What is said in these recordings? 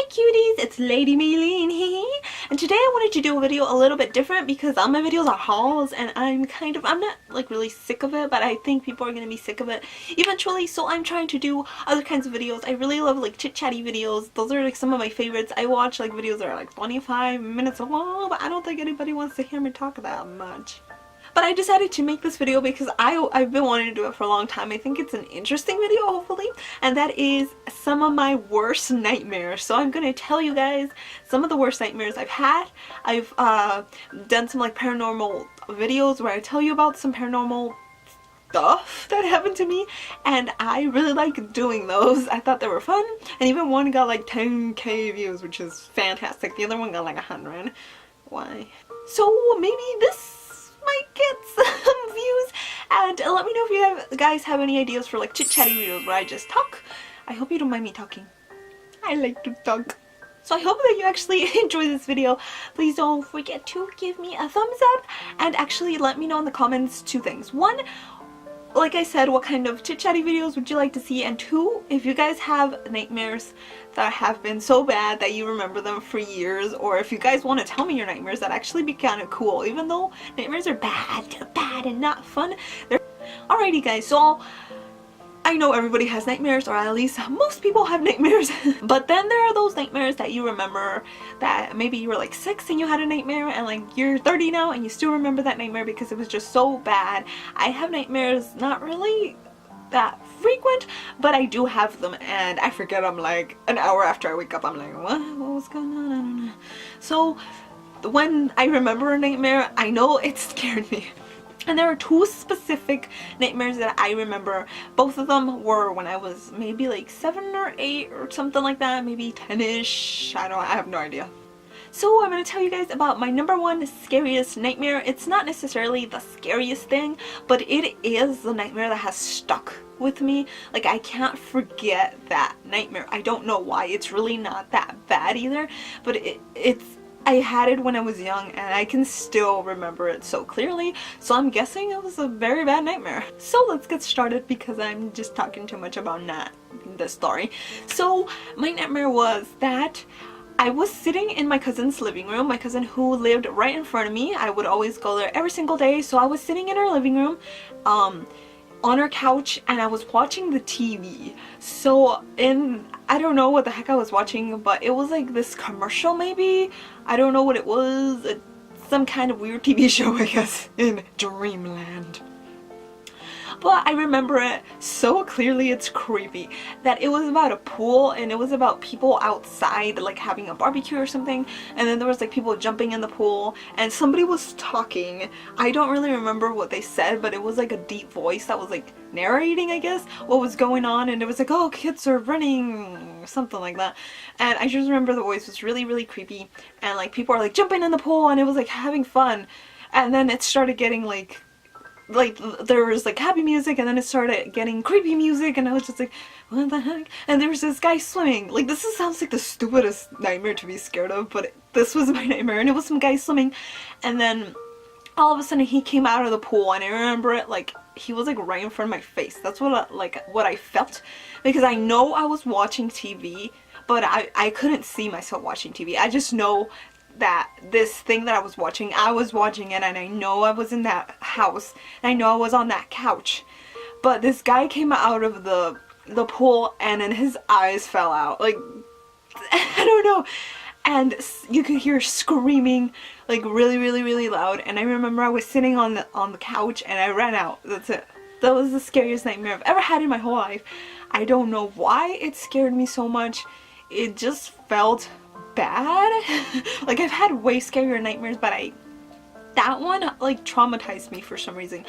cuties, it's Lady Maylene here, and today I wanted to do a video a little bit different because all my videos are hauls and I'm not like really sick of it, but I think people are going to be sick of it eventually, so I'm trying to do other kinds of videos. I really love like chit-chatty videos. Those are like some of my favorites. I watch like videos that are like 25 minutes long, but I don't think anybody wants to hear me talk that much. But I decided to make this video because I've been wanting to do it for a long time. I think it's an interesting video, hopefully, and that is some of my worst nightmares. So I'm going to tell you guys some of the worst nightmares I've had. I've done some like paranormal videos where I tell you about some paranormal stuff that happened to me, and I really like doing those. I thought they were fun, and even one got like 10k views, which is fantastic. The other one got like 100. Why? So maybe this might get some views, and let me know if you guys have any ideas for like chit-chatty videos where I just talk. I hope you don't mind me talking. I like to talk. So I hope that you actually enjoy this video. Please don't forget to give me a thumbs up, and actually let me know in the comments two things. One, like I said, what kind of chit-chatty videos would you like to see? And two, if you guys have nightmares that have been so bad that you remember them for years, or if you guys want to tell me your nightmares, that'd actually be kind of cool. Even though nightmares are bad and not fun. Alrighty guys, so I know everybody has nightmares, or at least most people have nightmares. But then there are those nightmares that you remember that maybe you were like 6 and you had a nightmare, and like you're 30 now and you still remember that nightmare because it was just so bad. I have nightmares not really that frequent, but I do have them, and I forget them like an hour after I wake up. I'm like, what was going on? I don't know. So when I remember a nightmare, I know it scared me. And there are two specific nightmares that I remember. Both of them were when I was maybe like 7 or 8 or something like that, maybe 10-ish. I have no idea. So I'm going to tell you guys about my number one scariest nightmare. It's not necessarily the scariest thing, but it is the nightmare that has stuck with me. Like, I can't forget that nightmare. I don't know why. It's really not that bad either, but I had it when I was young, and I can still remember it so clearly, so I'm guessing it was a very bad nightmare. So let's get started because I'm just talking too much about the story. So my nightmare was that I was sitting in my cousin's living room, my cousin who lived right in front of me. I would always go there every single day, so I was sitting in her living room on her couch, and I was watching the TV. So I don't know what the heck I was watching, but it was like this commercial maybe. I don't know what it was. Some kind of weird TV show, I guess, in dreamland. But I remember it so clearly, it's creepy, that it was about a pool, and it was about people outside like having a barbecue or something, and then there was like people jumping in the pool, and somebody was talking. I don't really remember what they said, but it was like a deep voice that was like narrating, I guess, what was going on, and it was like, oh, kids are running, something like that. And I just remember the voice was really, really creepy, and like people are like jumping in the pool, and it was like having fun, and then it started getting like there was like happy music, and then it started getting creepy music, and I was just like, what the heck? And there was this guy swimming. Like, sounds like the stupidest nightmare to be scared of, but this was my nightmare, and it was some guy swimming, and then all of a sudden he came out of the pool, and I remember it like he was like right in front of my face. That's what I felt, because I know I was watching TV, but I couldn't see myself watching TV. I just know that this thing that I was watching it, and I know I was in that house, and I know I was on that couch, but this guy came out of the pool, and then his eyes fell out, like, I don't know, and you could hear screaming like really, really, really loud, and I remember I was sitting on the couch, and I ran out. That's it. That was the scariest nightmare I've ever had in my whole life. I don't know why it scared me so much. It just felt bad. Like, I've had way scarier nightmares, but that one like traumatized me for some reason.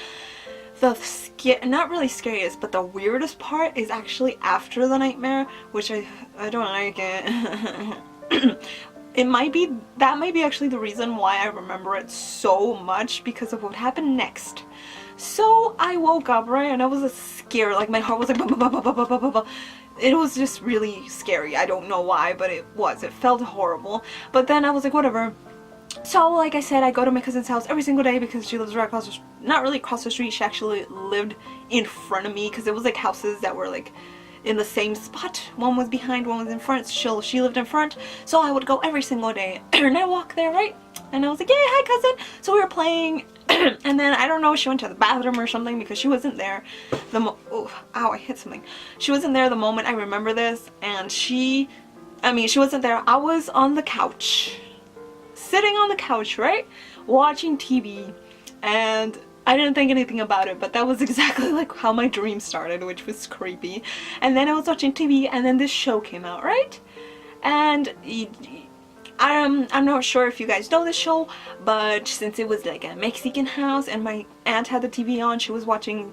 Not really scariest, but the weirdest part is actually after the nightmare, which I don't like it. That might be actually the reason why I remember it so much, because of what happened next. So I woke up, right, and I was scared, like my heart was like bah, bah, bah, bah, bah, bah, bah, bah. It was just really scary. I don't know why, but it felt horrible. But then I was like, whatever. So like I said, I go to my cousin's house every single day because she lives right across not really across the street, she actually lived in front of me, because it was like houses that were like in the same spot. One was behind, one was in front. She lived in front, so I would go every single day. And I walked there, right? And I was like, "Yay, hi cousin!" So we were playing, and then I don't know, she went to the bathroom or something because she wasn't there. Oh, ow, I hit something. She wasn't there the moment I remember this, and she wasn't there. I was on the couch, sitting on the couch, right? Watching TV, and I didn't think anything about it, but that was exactly like how my dream started, which was creepy. And then I was watching TV, and then this show came out, right? And I'm not sure if you guys know this show, but since it was like a Mexican house and my aunt had the TV on, she was watching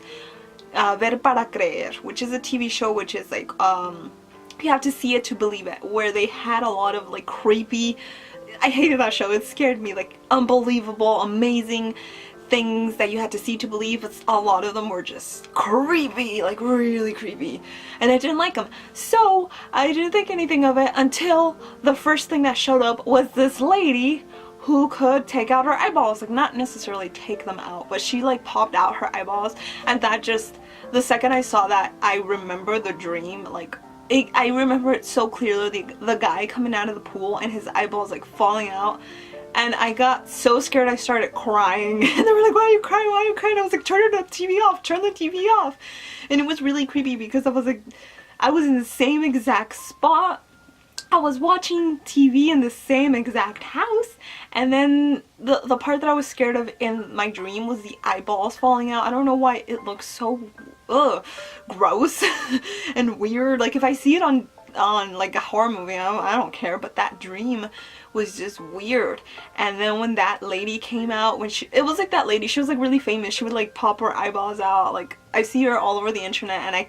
Ver para Creer, which is a TV show which is like, you have to see it to believe it, where they had a lot of like creepy, I hated that show, it scared me, like unbelievable, amazing things that you had to see to believe. A lot of them were just creepy, like really creepy, and I didn't like them, so I didn't think anything of it until the first thing that showed up was this lady who could take out her eyeballs, like not necessarily take them out, but she like popped out her eyeballs, and that just, the second I saw that, I remember the dream, like I remember it so clearly, the guy coming out of the pool and his eyeballs like falling out. And I got so scared I started crying. And they were like, "Why are you crying? Why are you crying?" I was like, "Turn the TV off, turn the TV off." And it was really creepy because I was like, I was in the same exact spot. I was watching TV in the same exact house. And then the part that I was scared of in my dream was the eyeballs falling out. I don't know why it looks so gross and weird. Like if I see it on like a horror movie, I don't care, but that dream was just weird. And then when that lady came out, it was like that lady, she was like really famous, she would like pop her eyeballs out, like I see her all over the internet, and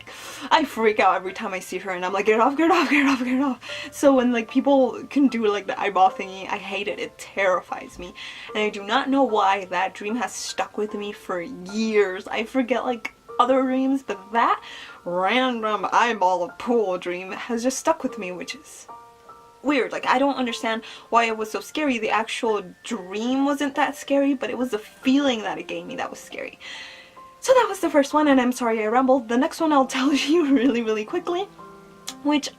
I freak out every time I see her, and I'm like, "Get it off, get it off, get it off, get it off." So when like people can do like the eyeball thingy, I hate it, it terrifies me, and I do not know why that dream has stuck with me for years. I forget like other dreams, but that random eyeball pool dream has just stuck with me, which is weird. Like I don't understand why it was so scary. The actual dream wasn't that scary, but it was the feeling that it gave me that was scary. So that was the first one, and I'm sorry I rambled. The next one I'll tell you really quickly, which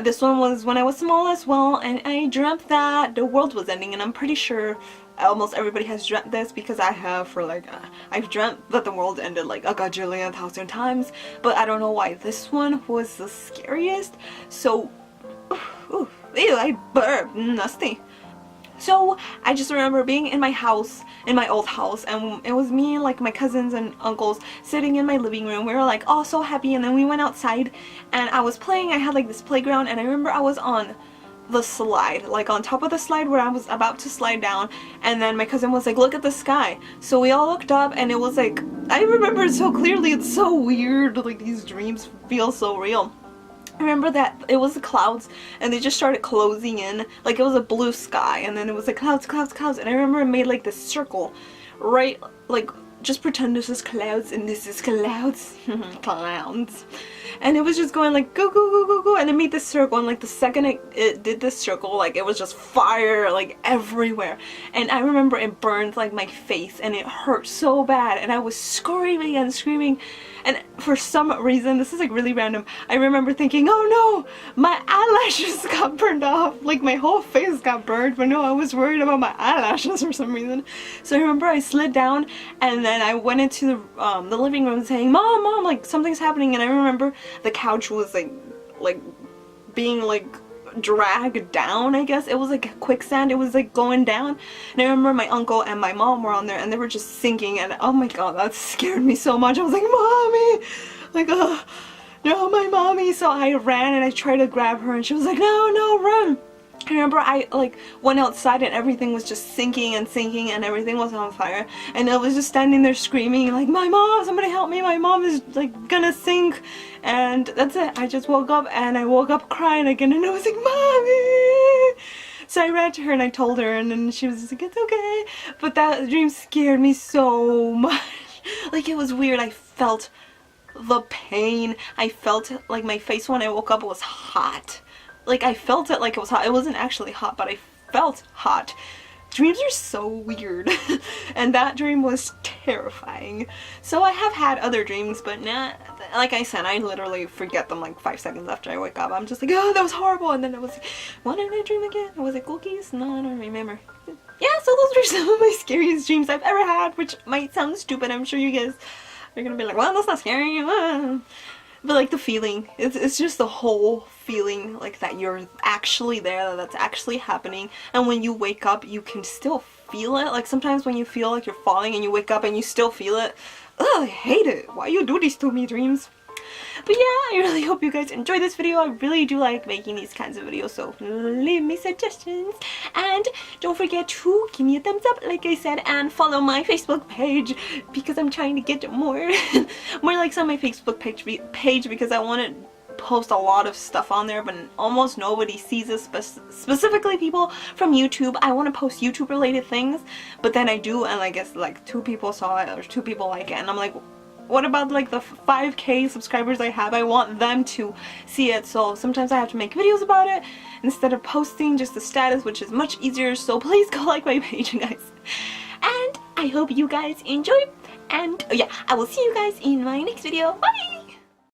this one was when I was small as well, and I dreamt that the world was ending, and I'm pretty sure almost everybody has dreamt this because I have for like, I've dreamt that the world ended like a gajillion thousand times, but I don't know why this one was the scariest. So, ooh, ew, I burped, nasty. So I just remember being in my house, in my old house, and it was me and like my cousins and uncles sitting in my living room. We were like all so happy, and then we went outside and I was playing. I had like this playground, and I remember I was on the slide, like on top of the slide where I was about to slide down, and then my cousin was like, "Look at the sky." So we all looked up, and it was like, I remember it so clearly. It's so weird, like these dreams feel so real. I remember that it was the clouds, and they just started closing in, like it was a blue sky, and then it was like clouds, clouds, clouds, and I remember it made like this circle, right, like just pretend this is clouds and this is clouds, clowns, and it was just going like go go go go go, and it made this circle, and like the second it did this circle, like it was just fire like everywhere, and I remember it burned like my face, and it hurt so bad, and I was screaming and screaming. And for some reason, this is like really random, I remember thinking, "Oh no, my eyelashes got burned off." Like my whole face got burned, but no, I was worried about my eyelashes for some reason. So I remember I slid down, and then I went into the living room saying, "Mom, Mom, like something's happening." And I remember the couch was like being like dragged down, I guess. It was like quicksand, it was like going down, and I remember my uncle and my mom were on there, and they were just sinking, and oh my god, that scared me so much. I was like, "Mommy!" Like, no, my mommy. So I ran and I tried to grab her, and she was like, "No, no, run." I remember I like went outside, and everything was just sinking and sinking, and everything was on fire, and I was just standing there screaming like, "My mom, somebody help me, my mom is like gonna sink." And that's it. I just woke up, and I woke up crying again, and I was like, "Mommy!" So I ran to her and I told her, and then she was just like, "It's okay." But that dream scared me so much. Like it was weird. I felt the pain. I felt like my face when I woke up was hot. Like I felt it like it was hot. It wasn't actually hot, but I felt hot. dreams are so weird. And that dream was terrifying. So I have had other dreams, but not, like I said, I literally forget them like 5 seconds after I wake up. I'm just like, oh, that was horrible. And then I was like, what did I dream again? Was it cookies? No, I don't remember. Yeah, so those were some of my scariest dreams I've ever had, which might sound stupid. I'm sure you guys are gonna be like, well, that's not scary. But like the feeling, it's just the whole feeling like that you're actually there, that's actually happening. And when you wake up, you can still feel it. Like sometimes when you feel like you're falling and you wake up and you still feel it. Ugh, I hate it. Why you do this to me, dreams? But yeah, I really hope you guys enjoy this video. I really do like making these kinds of videos, so leave me suggestions. And don't forget to give me a thumbs up, like I said, and follow my Facebook page because I'm trying to get more likes on my Facebook page because I want to post a lot of stuff on there, but almost nobody sees it, specifically people from YouTube. I want to post YouTube related things, but then I do, and I guess like 2 people saw it or 2 people like it, and I'm like, what about like the 5K subscribers I have? I want them to see it, so sometimes I have to make videos about it instead of posting just the status, which is much easier. So please go like my page, guys. And I hope you guys enjoy, and yeah, I will see you guys in my next video. Bye!